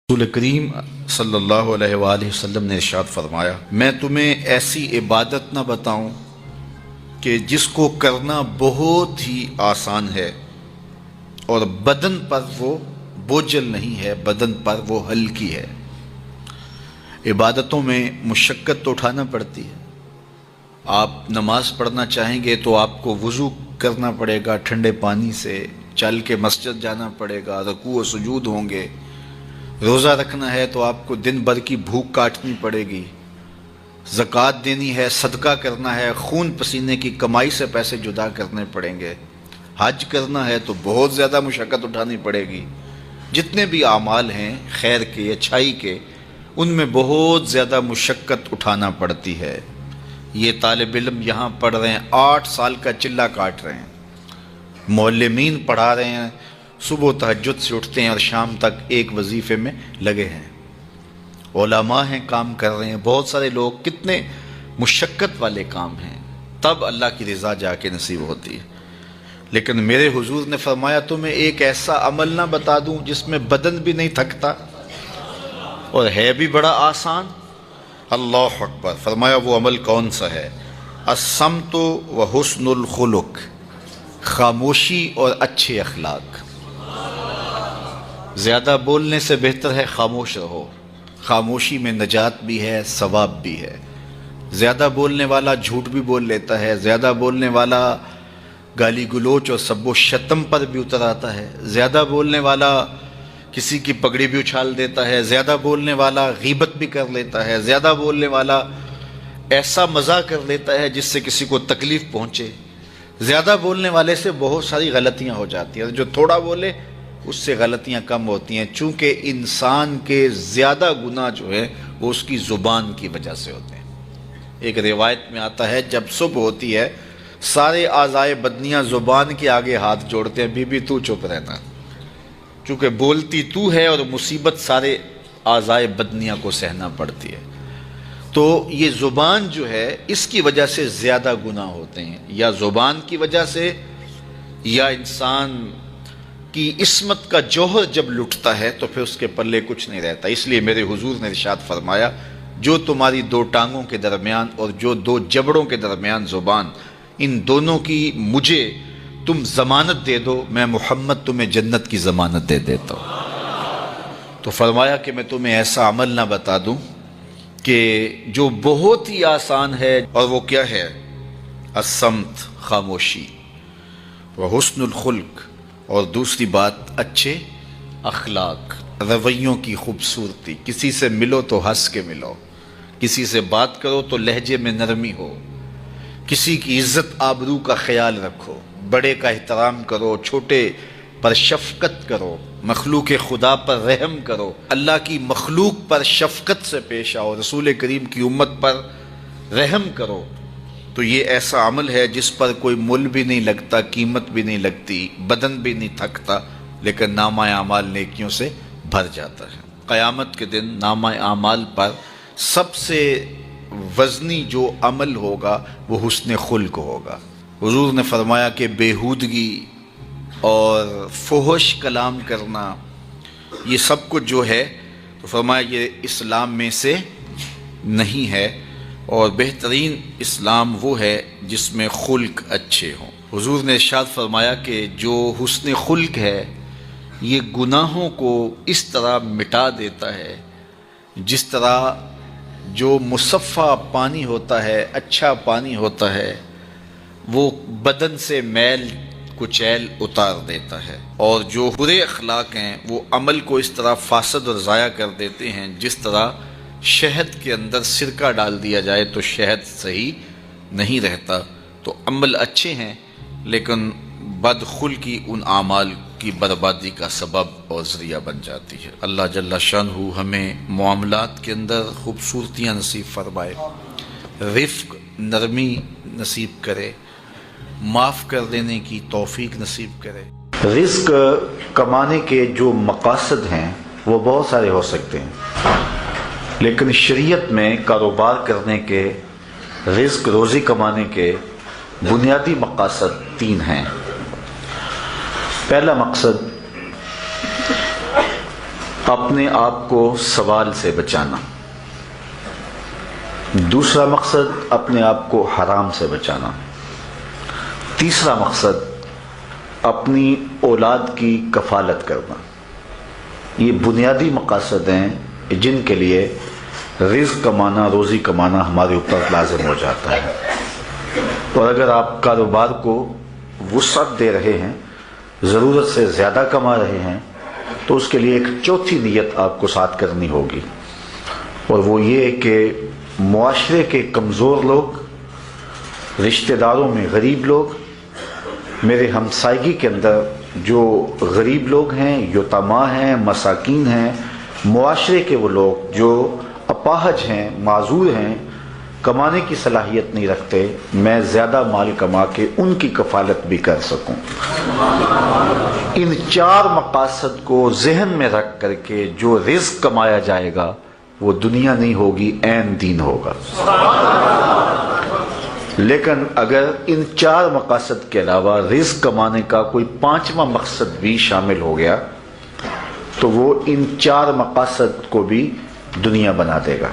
رسول کریم صلی اللہ علیہ وآلہ وسلم نے ارشاد فرمایا، میں تمہیں ایسی عبادت نہ بتاؤں کہ جس کو کرنا بہت ہی آسان ہے اور بدن پر وہ بوجھل نہیں ہے، بدن پر وہ ہلکی ہے۔ عبادتوں میں مشقت تو اٹھانا پڑتی ہے۔ آپ نماز پڑھنا چاہیں گے تو آپ کو وضو کرنا پڑے گا ٹھنڈے پانی سے، چل کے مسجد جانا پڑے گا، رکوع و سجود ہوں گے۔ روزہ رکھنا ہے تو آپ کو دن بھر کی بھوک کاٹنی پڑے گی، زکوٰۃ دینی ہے، صدقہ کرنا ہے، خون پسینے کی کمائی سے پیسے جدا کرنے پڑیں گے، حج کرنا ہے تو بہت زیادہ مشقت اٹھانی پڑے گی۔ جتنے بھی اعمال ہیں خیر کے، اچھائی کے، ان میں بہت زیادہ مشقت اٹھانا پڑتی ہے۔ یہ طالب علم یہاں پڑھ رہے ہیں، 8 سال کا چلہ کاٹ رہے ہیں، معلمین پڑھا رہے ہیں، صبح تہجد سے اٹھتے ہیں اور شام تک ایک وظیفے میں لگے ہیں، علماء ہیں کام کر رہے ہیں، بہت سارے لوگ، کتنے مشقت والے کام ہیں، تب اللہ کی رضا جا کے نصیب ہوتی ہے۔ لیکن میرے حضور نے فرمایا تمہیں ایک ایسا عمل نہ بتا دوں جس میں بدن بھی نہیں تھکتا اور ہے بھی بڑا آسان؟ اللہ اکبر! فرمایا وہ عمل کون سا ہے؟ الصمت و حسن الخلق، خاموشی اور اچھے اخلاق۔ زیادہ بولنے سے بہتر ہے خاموش رہو، خاموشی میں نجات بھی ہے، ثواب بھی ہے۔ زیادہ بولنے والا جھوٹ بھی بول لیتا ہے، زیادہ بولنے والا گالی گلوچ اور سب و شتم پر بھی اتر آتا ہے، زیادہ بولنے والا کسی کی پگڑی بھی اچھال دیتا ہے، زیادہ بولنے والا غیبت بھی کر لیتا ہے، زیادہ بولنے والا ایسا مزاح کر لیتا ہے جس سے کسی کو تکلیف پہنچے۔ زیادہ بولنے والے سے بہت ساری غلطیاں ہو جاتی ہیں، جو تھوڑا بولے اس سے غلطیاں کم ہوتی ہیں، چونکہ انسان کے زیادہ گناہ جو ہے وہ اس کی زبان کی وجہ سے ہوتے ہیں۔ ایک روایت میں آتا ہے جب صبح ہوتی ہے سارے اعضائے بدنیاں زبان کے آگے ہاتھ جوڑتے ہیں، بی بی تو چپ رہنا، چونکہ بولتی تو ہے اور مصیبت سارے اعضائے بدنیاں کو سہنا پڑتی ہے۔ تو یہ زبان جو ہے اس کی وجہ سے زیادہ گناہ ہوتے ہیں، یا زبان کی وجہ سے، یا انسان کی عصمت کا جوہر جب لٹتا ہے تو پھر اس کے پلے کچھ نہیں رہتا۔ اس لیے میرے حضور نے ارشاد فرمایا، جو تمہاری 2 ٹانگوں کے درمیان اور جو 2 جبڑوں کے درمیان زبان، ان دونوں کی مجھے تم ضمانت دے دو، میں محمد تمہیں جنت کی ضمانت دے دیتا ہوں۔ تو فرمایا کہ میں تمہیں ایسا عمل نہ بتا دوں کہ جو بہت ہی آسان ہے، اور وہ کیا ہے؟ الصمت، خاموشی، وحسن الخلق، اور دوسری بات اچھے اخلاق، رویوں کی خوبصورتی۔ کسی سے ملو تو ہنس کے ملو، کسی سے بات کرو تو لہجے میں نرمی ہو، کسی کی عزت آبرو کا خیال رکھو، بڑے کا احترام کرو، چھوٹے پر شفقت کرو، مخلوق خدا پر رحم کرو، اللہ کی مخلوق پر شفقت سے پیش آؤ، رسول کریم کی امت پر رحم کرو۔ تو یہ ایسا عمل ہے جس پر کوئی مول بھی نہیں لگتا، قیمت بھی نہیں لگتی، بدن بھی نہیں تھکتا، لیکن نامہ اعمال نیکیوں سے بھر جاتا ہے۔ قیامت کے دن نامہ اعمال پر سب سے وزنی جو عمل ہوگا وہ حسن خلق ہوگا۔ حضور نے فرمایا کہ بیہودگی اور فحش کلام کرنا، یہ سب کچھ جو ہے، تو فرمایا یہ اسلام میں سے نہیں ہے، اور بہترین اسلام وہ ہے جس میں خلق اچھے ہوں۔ حضور نے ارشاد فرمایا کہ جو حسن خلق ہے یہ گناہوں کو اس طرح مٹا دیتا ہے جس طرح جو مصفہ پانی ہوتا ہے، اچھا پانی ہوتا ہے، وہ بدن سے میل کچیل اتار دیتا ہے، اور جو برے اخلاق ہیں وہ عمل کو اس طرح فاسد اور ضائع کر دیتے ہیں جس طرح شہد کے اندر سرکہ ڈال دیا جائے تو شہد صحیح نہیں رہتا۔ تو عمل اچھے ہیں لیکن بدخلقی ان اعمال کی بربادی کا سبب اور ذریعہ بن جاتی ہے۔ اللہ جل شانہ ہمیں معاملات کے اندر خوبصورتیاں نصیب فرمائے، رفق، نرمی نصیب کرے، معاف کر دینے کی توفیق نصیب کرے۔ رزق کمانے کے جو مقاصد ہیں وہ بہت سارے ہو سکتے ہیں، لیکن شریعت میں کاروبار کرنے کے، رزق روزی کمانے کے بنیادی مقاصد 3 ہیں۔ پہلا مقصد اپنے آپ کو سوال سے بچانا، دوسرا مقصد اپنے آپ کو حرام سے بچانا، تیسرا مقصد اپنی اولاد کی کفالت کرنا۔ یہ بنیادی مقاصد ہیں جن کے لیے رزق کمانا، روزی کمانا ہمارے اوپر لازم ہو جاتا ہے۔ اور اگر آپ کاروبار کو وسعت دے رہے ہیں، ضرورت سے زیادہ کما رہے ہیں، تو اس کے لیے ایک چوتھی نیت آپ کو ساتھ کرنی ہوگی، اور وہ یہ کہ معاشرے کے کمزور لوگ، رشتہ داروں میں غریب لوگ، میرے ہمسائیگی کے اندر جو غریب لوگ ہیں، یتیما ہیں، مساکین ہیں، معاشرے کے وہ لوگ جو اپاہج ہیں، معذور ہیں، کمانے کی صلاحیت نہیں رکھتے، میں زیادہ مال کما کے ان کی کفالت بھی کر سکوں۔ ان چار مقاصد کو ذہن میں رکھ کر کے جو رزق کمایا جائے گا وہ دنیا نہیں ہوگی، عین دین ہوگا۔ لیکن اگر ان چار مقاصد کے علاوہ رزق کمانے کا کوئی پانچواں مقصد بھی شامل ہو گیا تو وہ ان چار مقاصد کو بھی دنیا بنا دے گا۔